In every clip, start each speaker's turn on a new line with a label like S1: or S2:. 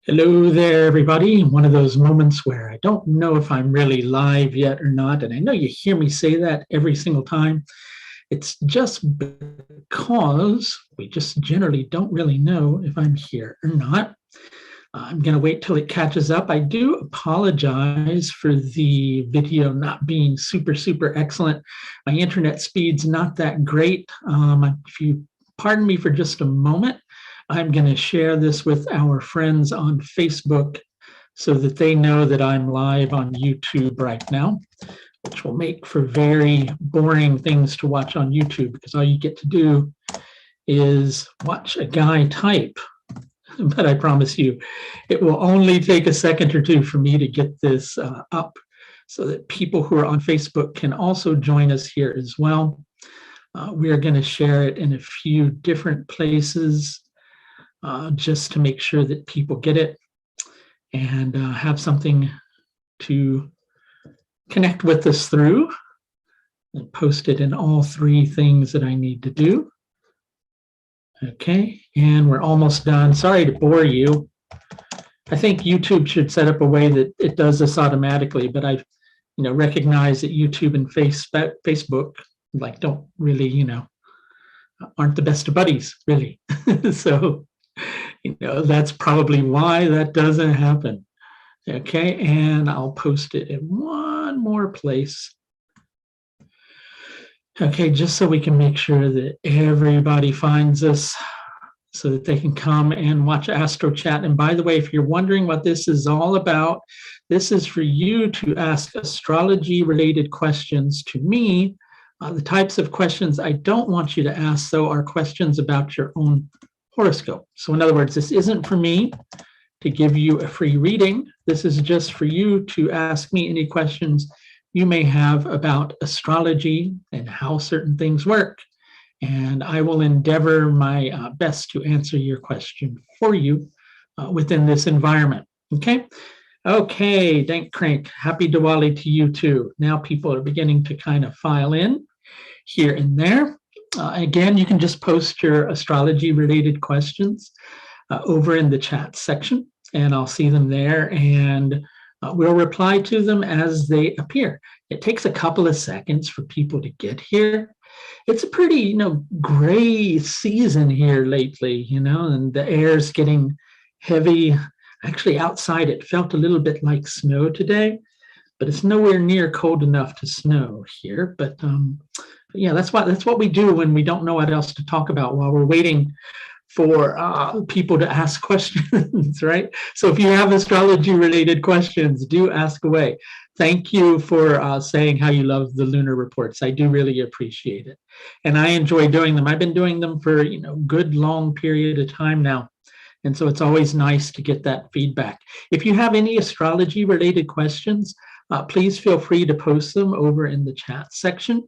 S1: Hello there, everybody. One of those moments where I don't know if I'm really live yet or not. And I know you hear me say that every single time. It's just because we just generally don't really know if I'm here or not. I'm going to wait till it catches up. I do apologize for the video not being super excellent. My internet speed's not that great. If you pardon me for just a moment, I'm going to share this with our friends on Facebook so that they know that I'm live on YouTube right now, which will make for very boring things to watch on YouTube because all you get to do is watch a guy type. But I promise you, it will only take a second or two for me to get this up so that people who are on Facebook can also join us here as well. We are going to share it in a few different places just to make sure that people get it and have something to connect with us through, and post it in all three things that I need to do. Okay, and we're almost done. Sorry to bore you. I think YouTube should set up a way that it does this automatically, but I've recognize that YouTube and Facebook don't really, aren't the best of buddies, really. So that's probably why that doesn't happen. Okay, and I'll post it in one more place. Okay, just so we can make sure that everybody finds us so that they can come and watch Astro Chat. And by the way, if you're wondering what this is all about, this is for you to ask astrology-related questions to me. The types of questions I don't want you to ask, though, are questions about your own horoscope. So in other words, this isn't for me to give you a free reading. This is just for you to ask me any questions you may have about astrology and how certain things work. And I will endeavor my best to answer your question for you within this environment. Okay? Okay, Dank Crank, happy Diwali to you too. Now people are beginning to kind of file in here and there. Again, you can just post your astrology-related questions over in the chat section, and I'll see them there, and we'll reply to them as they appear. It takes a couple of seconds for people to get here. It's a pretty, gray season here lately, and the air's getting heavy. Actually, outside, it felt a little bit like snow today, but it's nowhere near cold enough to snow here. But yeah, that's what we do when we don't know what else to talk about while we're waiting for people to ask questions, right? So if you have astrology-related questions, do ask away. Thank you for saying how you love the lunar reports. I do really appreciate it. And I enjoy doing them. I've been doing them for, a good long period of time now. And so it's always nice to get that feedback. If you have any astrology-related questions, please feel free to post them over in the chat section.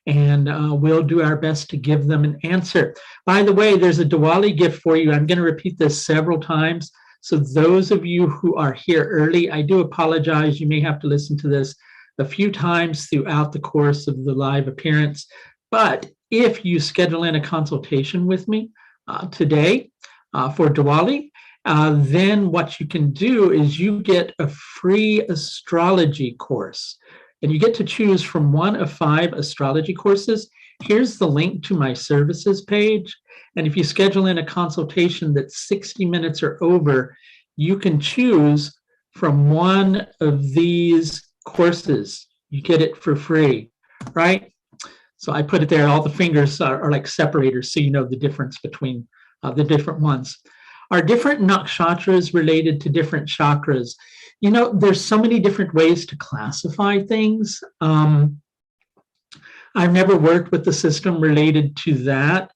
S1: And we'll do our best to give them an answer. By the way, there's a Diwali gift for you. I'm going to repeat this several times. So those of you who are here early, I do apologize. You may have to listen to this a few times throughout the course of the live appearance. But if you schedule in a consultation with me today for Diwali, then what you can do is you get a free astrology course. And you get to choose from one of 5 astrology courses. Here's the link to my services page. And if you schedule in a consultation that's 60 minutes or over, you can choose from one of these courses. You get it for free, right? So I put it there. All the fingers are like separators, so you know the difference between the different ones. Are different nakshatras related to different chakras? There's so many different ways to classify things. I've never worked with the system related to that.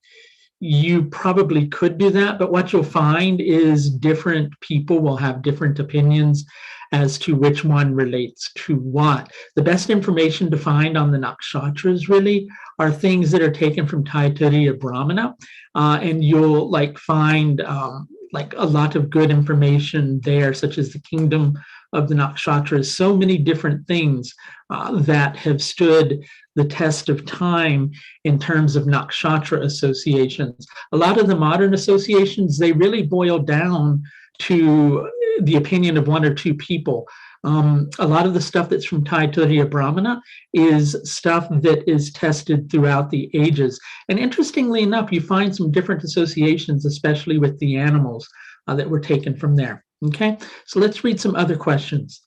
S1: You probably could do that, but what you'll find is different people will have different opinions as to which one relates to what. The best information to find on the nakshatras really are things that are taken from Taittiriya Brahmana, and you'll find a lot of good information there, such as the kingdom of the nakshatras, so many different things that have stood the test of time in terms of nakshatra associations. A lot of the modern associations, they really boil down to the opinion of one or two people. A lot of the stuff that's from Taittiriya Brahmana is stuff that is tested throughout the ages. And interestingly enough, you find some different associations, especially with the animals that were taken from there. Okay, so let's read some other questions.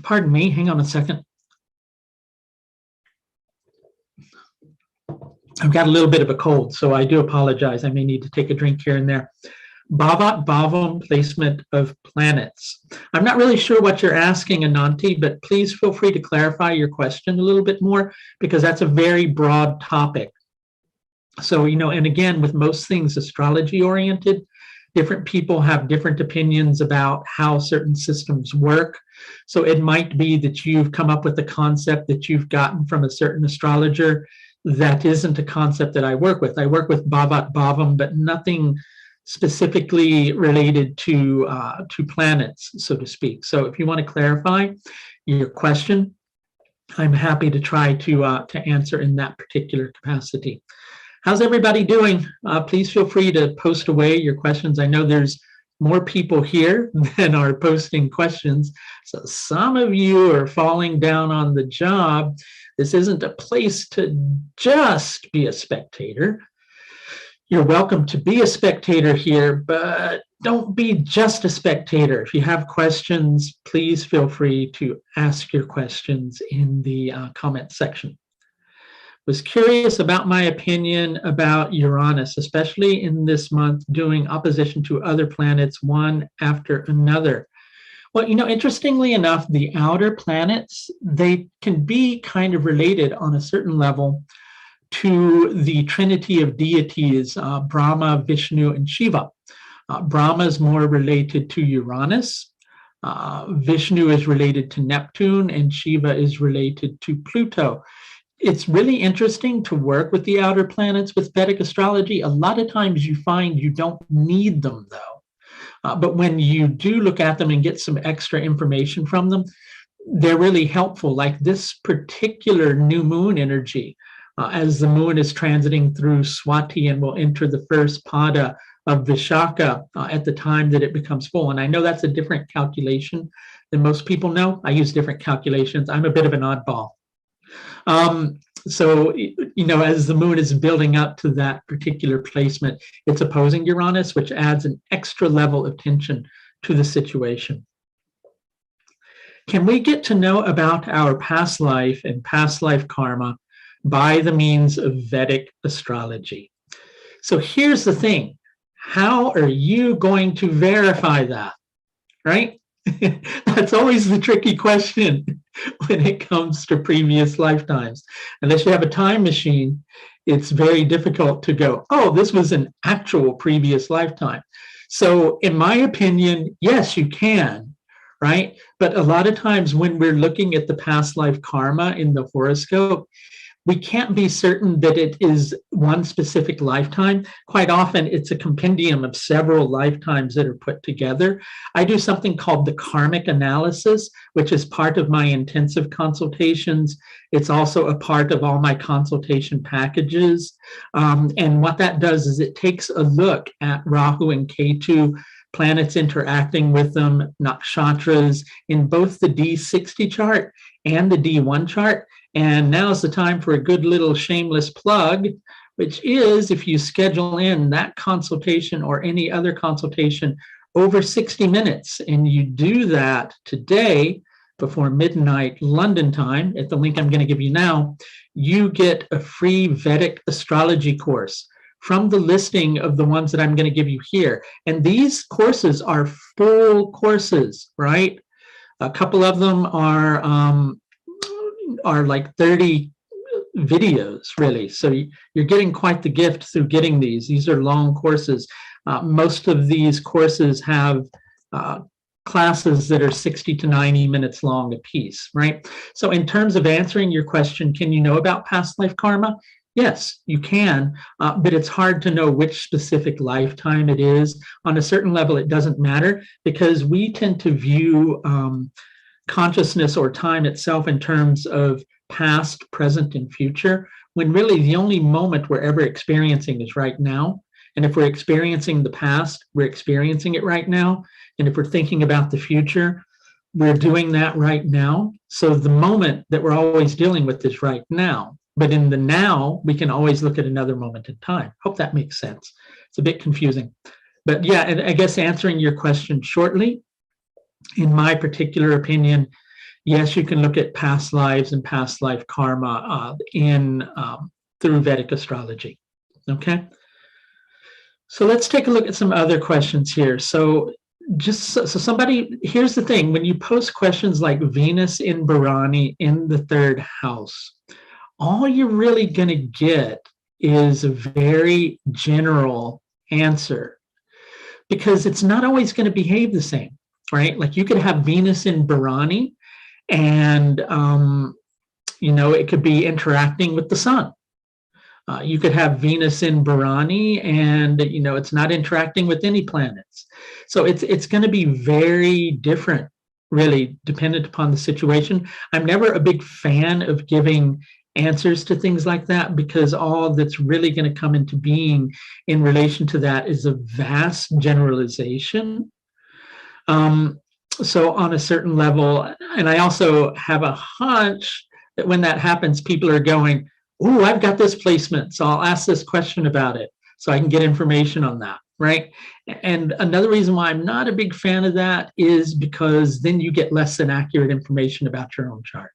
S1: Pardon me, hang on a second. I've got a little bit of a cold, so I do apologize. I may need to take a drink here and there. Bhavat Bhavam placement of planets. I'm not really sure what you're asking, Ananti, but please feel free to clarify your question a little bit more, because that's a very broad topic. So, and again, with most things astrology oriented, different people have different opinions about how certain systems work. So it might be that you've come up with a concept that you've gotten from a certain astrologer that isn't a concept that I work with. I work with Bhavat Bhavam, but nothing specifically related to planets, so to speak. So if you want to clarify your question, I'm happy to try to answer in that particular capacity. How's everybody doing? Please feel free to post away your questions. I know there's more people here than are posting questions, so some of you are falling down on the job. This isn't a place to just be a spectator. You're welcome to be a spectator here, but don't be just a spectator. If you have questions, please feel free to ask your questions in the comment section. Was curious about my opinion about Uranus, especially in this month doing opposition to other planets one after another. Well, interestingly enough, the outer planets, they can be kind of related on a certain level to the trinity of deities, Brahma, Vishnu, and Shiva. Brahma is more related to Uranus. Vishnu is related to Neptune, and Shiva is related to Pluto. It's really interesting to work with the outer planets with Vedic astrology. A lot of times you find you don't need them, though. But when you do look at them and get some extra information from them, they're really helpful. Like this particular new moon energy, as the moon is transiting through Swati and will enter the first pada of Vishaka at the time that it becomes full. And I know that's a different calculation than most people know. I use different calculations. I'm a bit of an oddball. So, as the moon is building up to that particular placement, it's opposing Uranus, which adds an extra level of tension to the situation. Can we get to know about our past life and past life karma by the means of Vedic astrology? So here's the thing. How are you going to verify that, right? That's always the tricky question when it comes to previous lifetimes. Unless you have a time machine, it's very difficult to go, oh, this was an actual previous lifetime. So in my opinion, yes, you can, right? But a lot of times when we're looking at the past life karma in the horoscope, we can't be certain that it is one specific lifetime. Quite often, it's a compendium of several lifetimes that are put together. I do something called the Karmic Analysis, which is part of my intensive consultations. It's also a part of all my consultation packages. And what that does is it takes a look at Rahu and Ketu, planets interacting with them, nakshatras, in both the D60 chart and the D1 chart. And now's the time for a good little shameless plug, which is if you schedule in that consultation or any other consultation over 60 minutes, and you do that today before midnight London time at the link I'm going to give you now, you get a free Vedic astrology course from the listing of the ones that I'm going to give you here. And these courses are full courses, right? A couple of them are like 30 videos, really. So you're getting quite the gift through getting these. These are long courses. Most of these courses have classes that are 60 to 90 minutes long a piece, right? So in terms of answering your question, can you know about past life karma? Yes, you can, but it's hard to know which specific lifetime it is. On a certain level, it doesn't matter because we tend to view consciousness or time itself in terms of past, present, and future, when really the only moment we're ever experiencing is right now. And if we're experiencing the past, we're experiencing it right now. And if we're thinking about the future, we're doing that right now. So the moment that we're always dealing with is right now. But in the now, we can always look at another moment in time. Hope that makes sense. It's a bit confusing. But yeah, and I guess answering your question shortly, in my particular opinion, yes, you can look at past lives and past life karma through Vedic astrology. Okay. So let's take a look at some other questions here. So somebody, here's the thing, when you post questions like Venus in Bharani in the third house, all you're really going to get is a very general answer, because it's not always going to behave the same, right? Like you could have Venus in Bharani and, it could be interacting with the sun. You could have Venus in Bharani and, it's not interacting with any planets. So it's going to be very different, really, dependent upon the situation. I'm never a big fan of giving answers to things like that, because all that's really going to come into being in relation to that is a vast generalization. So on a certain level, and I also have a hunch that when that happens, people are going, oh, I've got this placement, so I'll ask this question about it so I can get information on that, right? And another reason why I'm not a big fan of that is because then you get less than accurate information about your own chart.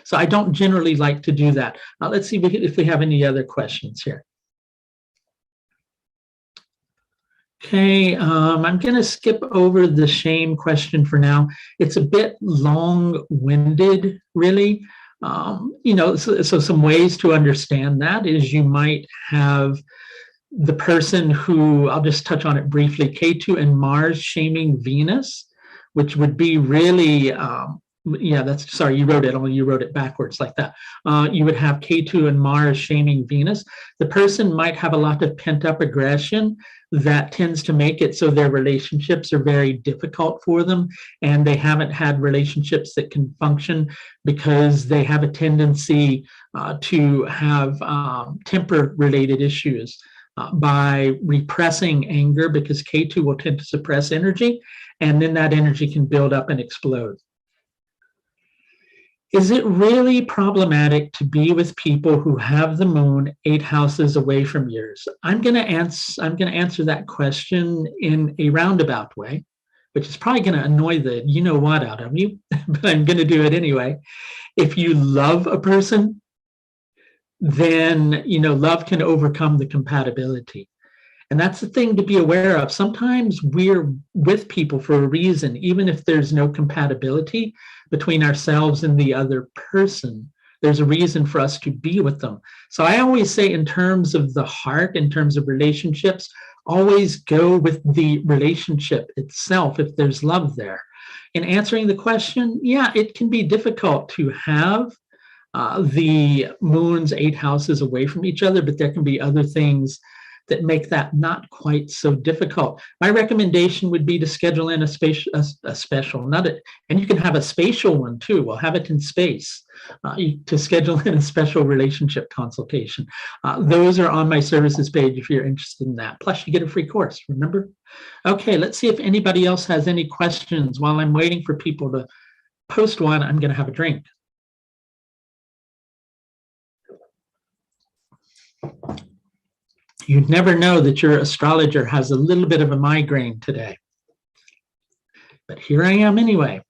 S1: So I don't generally like to do that. Let's see if we have any other questions here. Okay, I'm going to skip over the shame question for now. It's a bit long-winded, really. So some ways to understand that is you might have the person who, I'll just touch on it briefly, Ketu and Mars shaming Venus, which would be really, sorry, you wrote it backwards like that. You would have Ketu and Mars shaming Venus. The person might have a lot of pent-up aggression that tends to make it so their relationships are very difficult for them, and they haven't had relationships that can function because they have a tendency to have temper-related issues by repressing anger, because Ketu will tend to suppress energy, and then that energy can build up and explode. Is it really problematic to be with people who have the moon 8 houses away from yours? I'm going to answer that question in a roundabout way, which is probably going to annoy the you-know-what out of you, but I'm going to do it anyway. If you love a person, then, love can overcome the compatibility. And that's the thing to be aware of. Sometimes we're with people for a reason, even if there's no compatibility between ourselves and the other person. There's a reason for us to be with them. So I always say, in terms of the heart, in terms of relationships, always go with the relationship itself if there's love there. In answering the question, yeah, it can be difficult to have the moon's 8 houses away from each other, but there can be other things that make that not quite so difficult. My recommendation would be to schedule in a special, and you can have a spatial one too. We'll have it in space to schedule in a special relationship consultation. Those are on my services page if you're interested in that. Plus, you get a free course, remember? Okay, let's see if anybody else has any questions. While I'm waiting for people to post one, I'm going to have a drink. You'd never know that your astrologer has a little bit of a migraine today. But here I am anyway.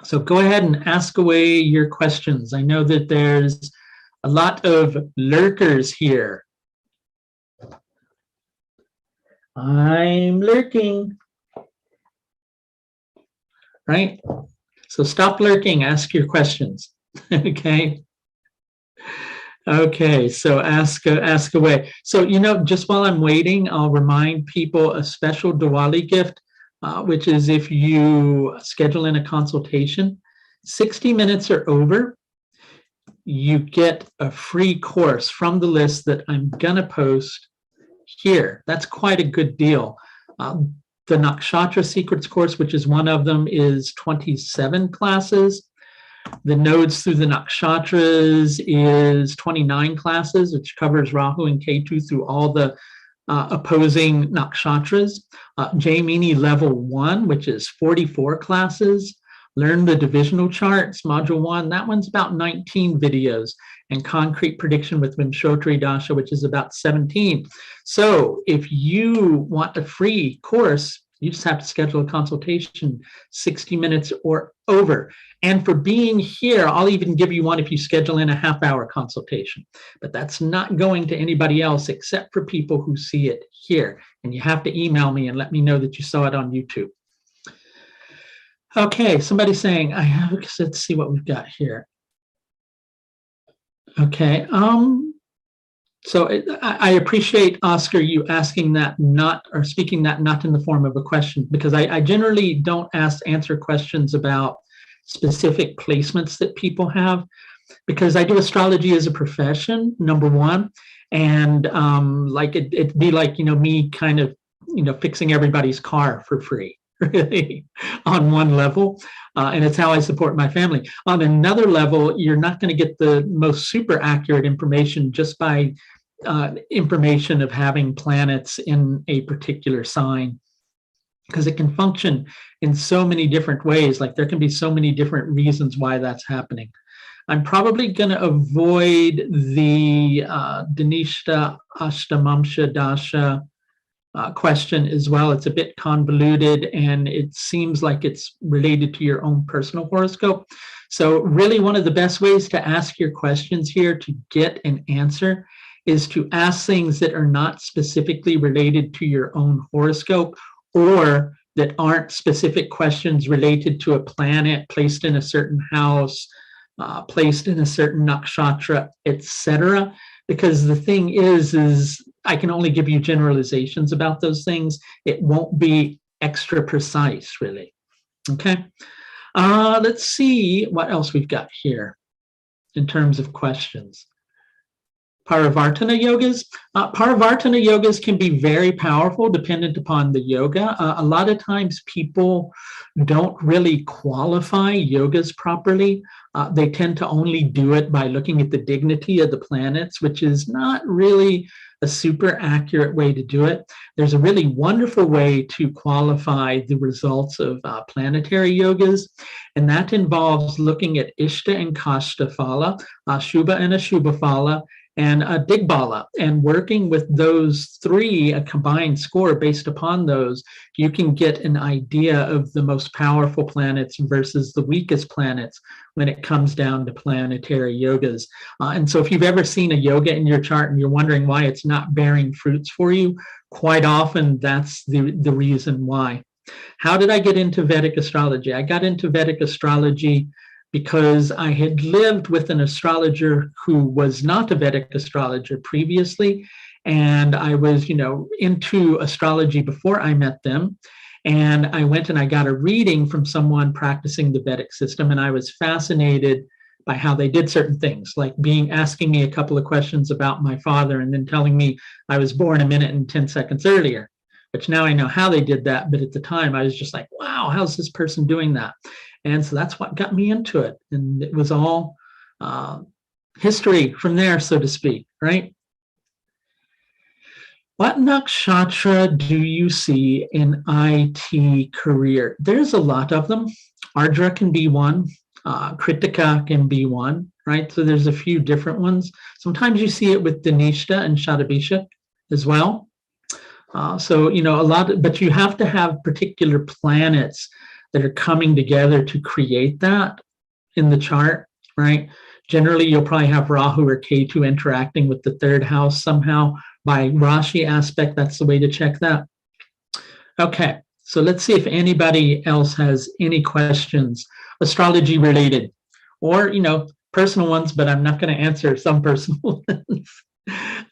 S1: So go ahead and ask away your questions. I know that there's a lot of lurkers here. I'm lurking. Right? So stop lurking, ask your questions. Okay? Okay, so ask away. So, just while I'm waiting, I'll remind people a special Diwali gift, which is if you schedule in a consultation, 60 minutes or over, you get a free course from the list that I'm going to post here. That's quite a good deal. The Nakshatra Secrets course, which is one of them, is 27 classes. The nodes through the Nakshatras is 29 classes, which covers Rahu and Ketu through all the opposing Nakshatras, Jaimini Level 1, which is 44 classes, Learn the Divisional Charts, Module 1, that one's about 19 videos, and Concrete Prediction with Vimshottari Dasa, which is about 17. So if you want a free course, you just have to schedule a consultation, 60 minutes or over. And for being here, I'll even give you one if you schedule in a half-hour consultation. But that's not going to anybody else except for people who see it here. And you have to email me and let me know that you saw it on YouTube. Okay, somebody's saying, let's see what we've got here. Okay, so I appreciate, Oscar, you asking that or speaking that not in the form of a question, because I generally don't answer questions about specific placements that people have, because I do astrology as a profession, number one, and like it'd be like, me kind of, fixing everybody's car for free. Really, on one level, and it's how I support my family. On another level, you're not going to get the most super accurate information just by information of having planets in a particular sign, because it can function in so many different ways. Like there can be so many different reasons why that's happening. I'm probably going to avoid the Dhanishta Ashtamamsha Dasha question as well. It's a bit convoluted and it seems like it's related to your own personal horoscope. So really one of the best ways to ask your questions here to get an answer is to ask things that are not specifically related to your own horoscope, or that aren't specific questions related to a planet placed in a certain house, placed in a certain nakshatra, etc. Because the thing is I can only give you generalizations about those things. It won't be extra precise, really. Okay. Let's see what else we've got here in terms of questions. Paravartana Yogas. Paravartana Yogas can be very powerful dependent upon the yoga. A lot of times people don't really qualify yogas properly. They tend to only do it by looking at the dignity of the planets, which is not really a super accurate way to do it. There's a really wonderful way to qualify the results of planetary yogas, and that involves looking at Ishta and Kashta Phala, Shubha and Ashubha Phala, and Digbala, and working with those three, a combined score based upon those, you can get an idea of the most powerful planets versus the weakest planets when it comes down to planetary yogas. And so if you've ever seen a yoga in your chart and you're wondering why it's not bearing fruits for you, quite often that's the reason why. How did I get into Vedic astrology? I got into Vedic astrology because I had lived with an astrologer who was not a Vedic astrologer previously, and I was, into astrology before I met them. And I went and I got a reading from someone practicing the Vedic system, and I was fascinated by how they did certain things, like asking me a couple of questions about my father and then telling me I was born a minute and 10 seconds earlier, which now I know how they did that. But at the time I was just like, wow, how's this person doing that? And so that's what got me into it. And it was all history from there, so to speak, right? What nakshatra do you see in IT career? There's a lot of them. Ardra can be one. Kritika can be one, right? So there's a few different ones. Sometimes you see it with Dhanishta and Shatabisha as well. So, a lot, but you have to have particular planets that are coming together to create that in the chart, right? Generally, you'll probably have Rahu or Ketu interacting with the third house somehow by Rashi aspect. That's the way to check that. Okay, so let's see if anybody else has any questions, astrology related, or, personal ones, but I'm not going to answer some personal ones.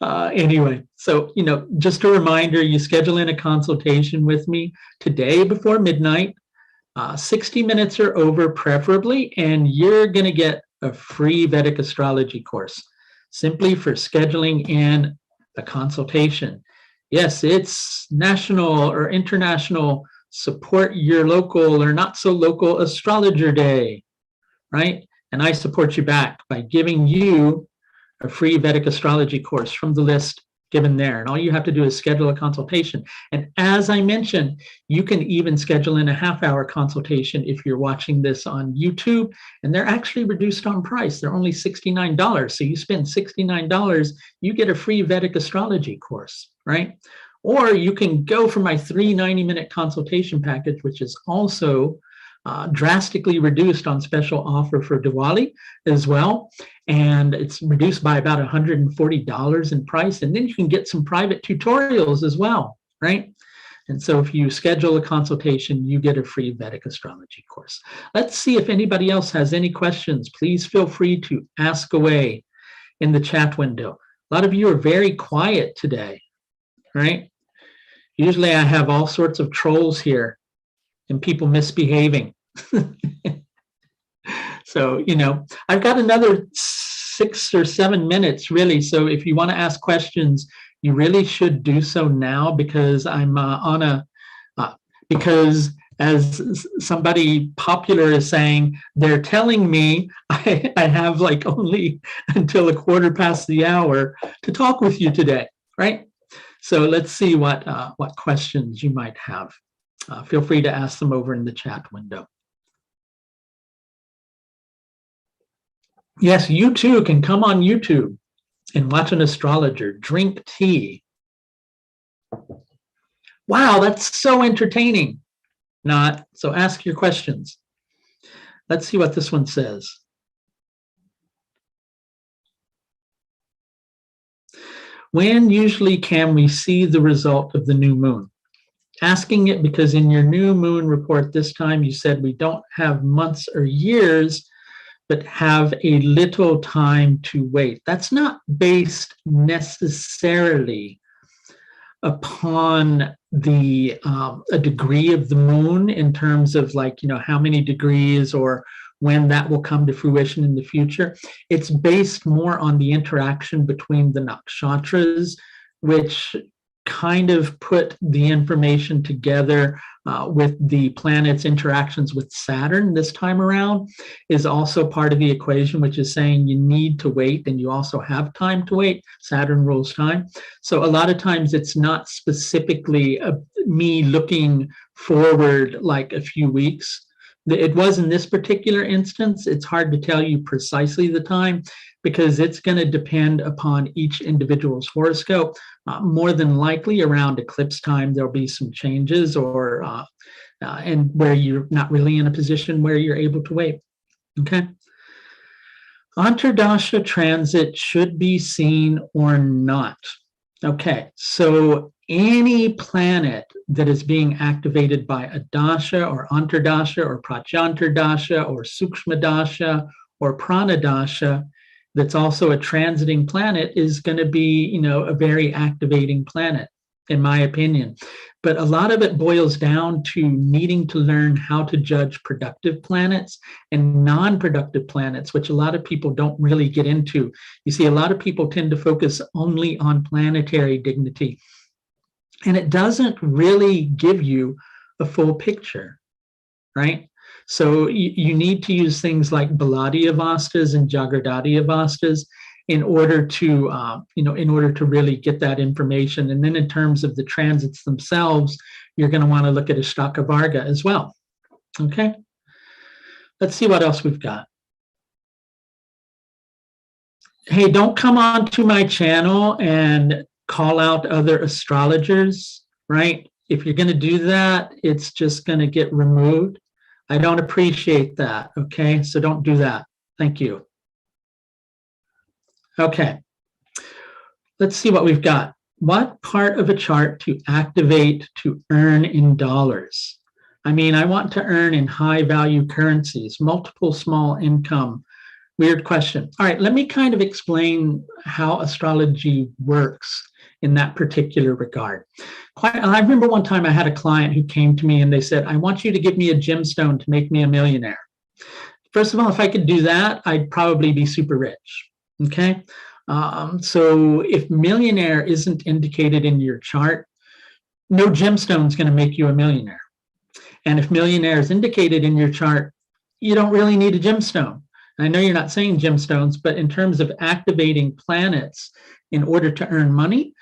S1: Anyway, so, just a reminder, you schedule in a consultation with me today before midnight. 60 minutes or over preferably, and you're going to get a free Vedic astrology course simply for scheduling in a consultation. Yes, it's National or International Support Your Local or Not So Local Astrologer Day, right? And I support you back by giving you a free Vedic astrology course from the list given there. And all you have to do is schedule a consultation. And as I mentioned, you can even schedule in a half-hour consultation if you're watching this on YouTube, and they're actually reduced on price. They're only $69. So you spend $69, you get a free Vedic astrology course, right? Or you can go for my 3 90-minute consultation package, which is also drastically reduced on special offer for Diwali as well. And it's reduced by about $140 in price. And then you can get some private tutorials as well, right? And so if you schedule a consultation, you get a free Vedic astrology course. Let's see if anybody else has any questions. Please feel free to ask away in the chat window. A lot of you are very quiet today, right? Usually I have all sorts of trolls here and people misbehaving. So, you know, I've got another 6 or 7 minutes really. So if you want to ask questions, you really should do so now, because I'm because as somebody popular is saying, they're telling me I have like only until 1/4 past the hour to talk with you today, right? So let's see what questions you might have. Feel free to ask them over in the chat window. Yes, you too can come on YouTube and watch an astrologer, drink tea. Wow, that's so entertaining. Not, so ask your questions. Let's see what this one says. When usually can we see the result of the new moon? Asking it because in your new moon report this time you said we don't have months or years, but have a little time to wait. That's not based necessarily upon the a degree of the moon in terms of like, you know, how many degrees or when that will come to fruition in the future. It's based more on the interaction between the nakshatras, which kind of put the information together with the planet's interactions with Saturn this time around, is also part of the equation, which is saying you need to wait and you also have time to wait. Saturn rules time. So a lot of times it's not specifically me looking forward like a few weeks. It was in this particular instance. It's hard to tell you precisely the time because it's going to depend upon each individual's horoscope. More than likely around eclipse time, there'll be some changes or and where you're not really in a position where you're able to wait. Okay. Antardasha transit should be seen or not. Okay, so any planet that is being activated by a dasha or antardasha or pratyantardasha or sukshmadasha or pranadasha that's also a transiting planet is going to be, you know, a very activating planet, in my opinion. But a lot of it boils down to needing to learn how to judge productive planets and non-productive planets, which a lot of people don't really get into. You see, a lot of people tend to focus only on planetary dignity, and it doesn't really give you a full picture, right? So you need to use things like Baladi Avastas and Jagradati Avastas in order to, in order to really get that information. And then in terms of the transits themselves, you're going to want to look at Ashtaka Varga as well. Okay. Let's see what else we've got. Hey, don't come on to my channel and call out other astrologers, right? If you're going to do that, it's just going to get removed. I don't appreciate that, okay? So don't do that. Thank you. Okay, let's see what we've got. What part of a chart to activate to earn in dollars? I mean, I want to earn in high value currencies, multiple small income. Weird question. All right, let me kind of explain how astrology works in that particular regard. I remember one time I had a client who came to me and they said, I want you to give me a gemstone to make me a millionaire. First of all, if I could do that, I'd probably be super rich, okay? So if millionaire isn't indicated in your chart, no gemstone is going to make you a millionaire. And if millionaire is indicated in your chart, you don't really need a gemstone. And I know you're not saying gemstones, but in terms of activating planets in order to earn money,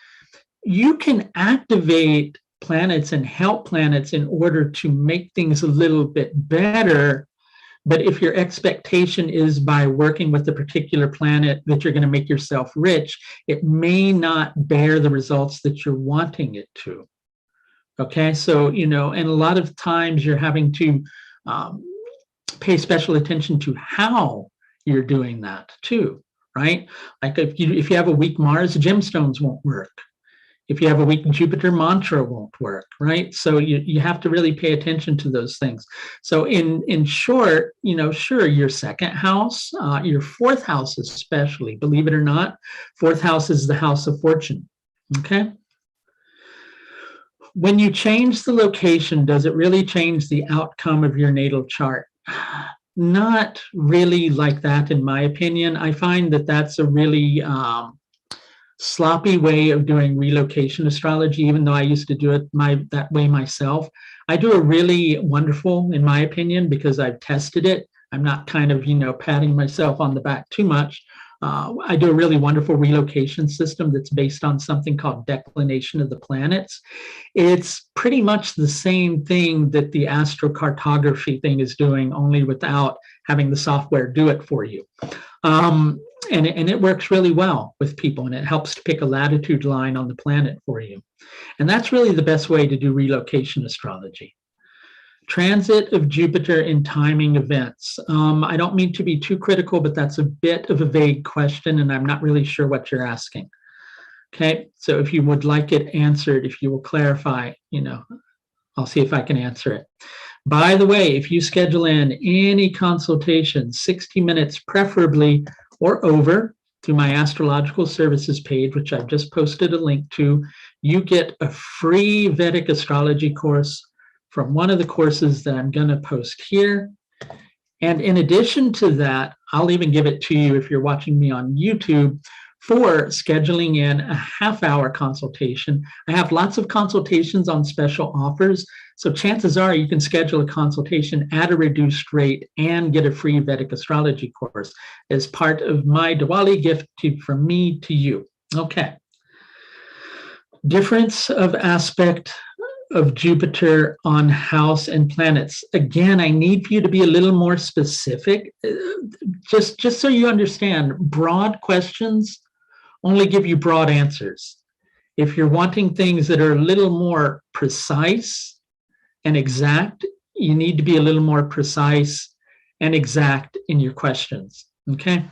S1: you can activate planets and help planets in order to make things a little bit better. But if your expectation is by working with a particular planet that you're going to make yourself rich, it may not bear the results that you're wanting it to. Okay, so, and a lot of times you're having to pay special attention to how you're doing that too, right? Like if you have a weak Mars, gemstones won't work. If you have a weak Jupiter, mantra won't work, right? So you have to really pay attention to those things. So in short, sure, your second house, your fourth house especially, believe it or not, fourth house is the house of fortune, okay? When you change the location, does it really change the outcome of your natal chart? Not really like that, in my opinion. I find that that's a really sloppy way of doing relocation astrology, even though I used to do it that way myself. I do a really wonderful, in my opinion, because I've tested it. I'm not kind of, patting myself on the back too much. I do a really wonderful relocation system that's based on something called declination of the planets. It's pretty much the same thing that the astrocartography thing is doing, only without having the software do it for you. And it works really well with people, and it helps to pick a latitude line on the planet for you. And that's really the best way to do relocation astrology. Transit of Jupiter in timing events. I don't mean to be too critical, but that's a bit of a vague question, and I'm not really sure what you're asking. Okay, so if you would like it answered, if you will clarify, I'll see if I can answer it. By the way, if you schedule in any consultation, 60 minutes preferably or over, through my astrological services page, which I've just posted a link to, you get a free Vedic astrology course from one of the courses that I'm going to post here. And in addition to that, I'll even give it to you if you're watching me on YouTube for scheduling in a half-hour consultation. I have lots of consultations on special offers, so chances are you can schedule a consultation at a reduced rate and get a free Vedic astrology course as part of my Diwali gift from me to you. Okay. Difference of aspect of Jupiter on house and planets. Again, I need for you to be a little more specific, just so you understand. Broad questions only give you broad answers. If you're wanting things that are a little more precise and exact, you need to be a little more precise and exact in your questions, okay?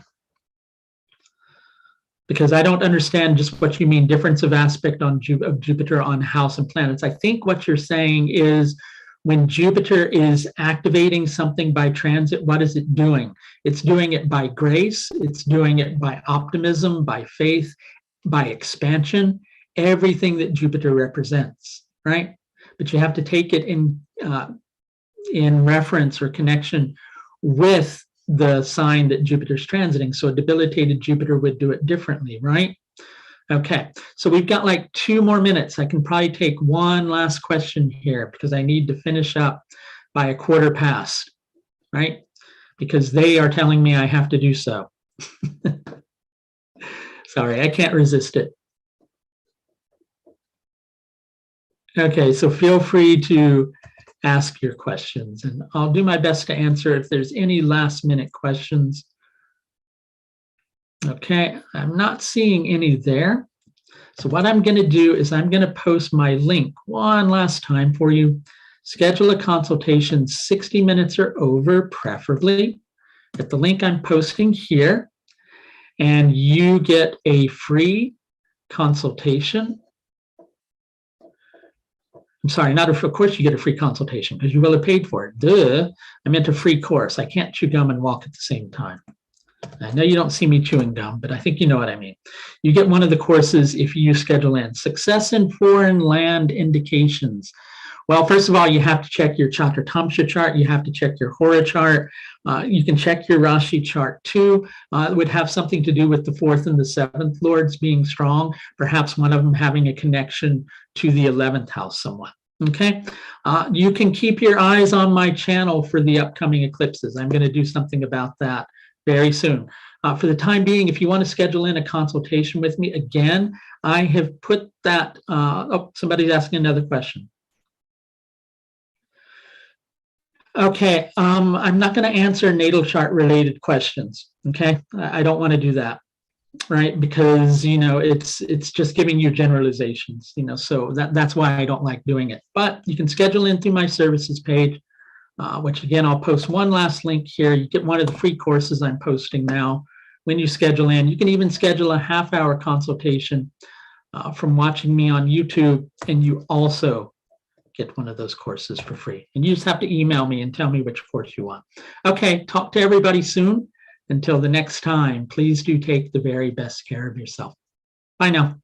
S1: Because I don't understand just what you mean, difference of aspect of Jupiter on house and planets. I think what you're saying is when Jupiter is activating something by transit, what is it doing? It's doing it by grace, it's doing it by optimism, by faith, by expansion, everything that Jupiter represents, right? But you have to take it in reference or connection with the sign that Jupiter's transiting. So a debilitated Jupiter would do it differently, right? Okay, so we've got like 2 more minutes. I can probably take one last question here because I need to finish up by 1:15, right? Because they are telling me I have to do so. Sorry, I can't resist it. Okay, so feel free to ask your questions, and I'll do my best to answer if there's any last-minute questions. Okay, I'm not seeing any there. So what I'm going to do is I'm going to post my link one last time for you. Schedule a consultation 60 minutes or over, preferably, at the link I'm posting here, and you get a free consultation. I'm sorry, of course you get a free consultation because you will have paid for it. Duh, I meant a free course. I can't chew gum and walk at the same time. I know you don't see me chewing gum, but I think you know what I mean. You get one of the courses if you schedule in. Success in foreign land indications. Well, first of all, you have to check your Chakra Tamsha chart. You have to check your Hora chart. You can check your Rashi chart too. It would have something to do with the 4th and the 7th lords being strong, perhaps one of them having a connection to the 11th house somewhat. Okay, you can keep your eyes on my channel for the upcoming eclipses. I'm going to do something about that very soon. For the time being, if you want to schedule in a consultation with me, again, I have put that, somebody's asking another question. Okay, I'm not going to answer natal chart related questions. Okay, I don't want to do that, right? Because it's just giving you generalizations. So that's why I don't like doing it. But you can schedule in through my services page, which again I'll post one last link here. You get one of the free courses I'm posting now. When you schedule in, you can even schedule a half-hour consultation from watching me on YouTube, and you also get one of those courses for free. And you just have to email me and tell me which course you want. Okay, talk to everybody soon. Until the next time, please do take the very best care of yourself. Bye now.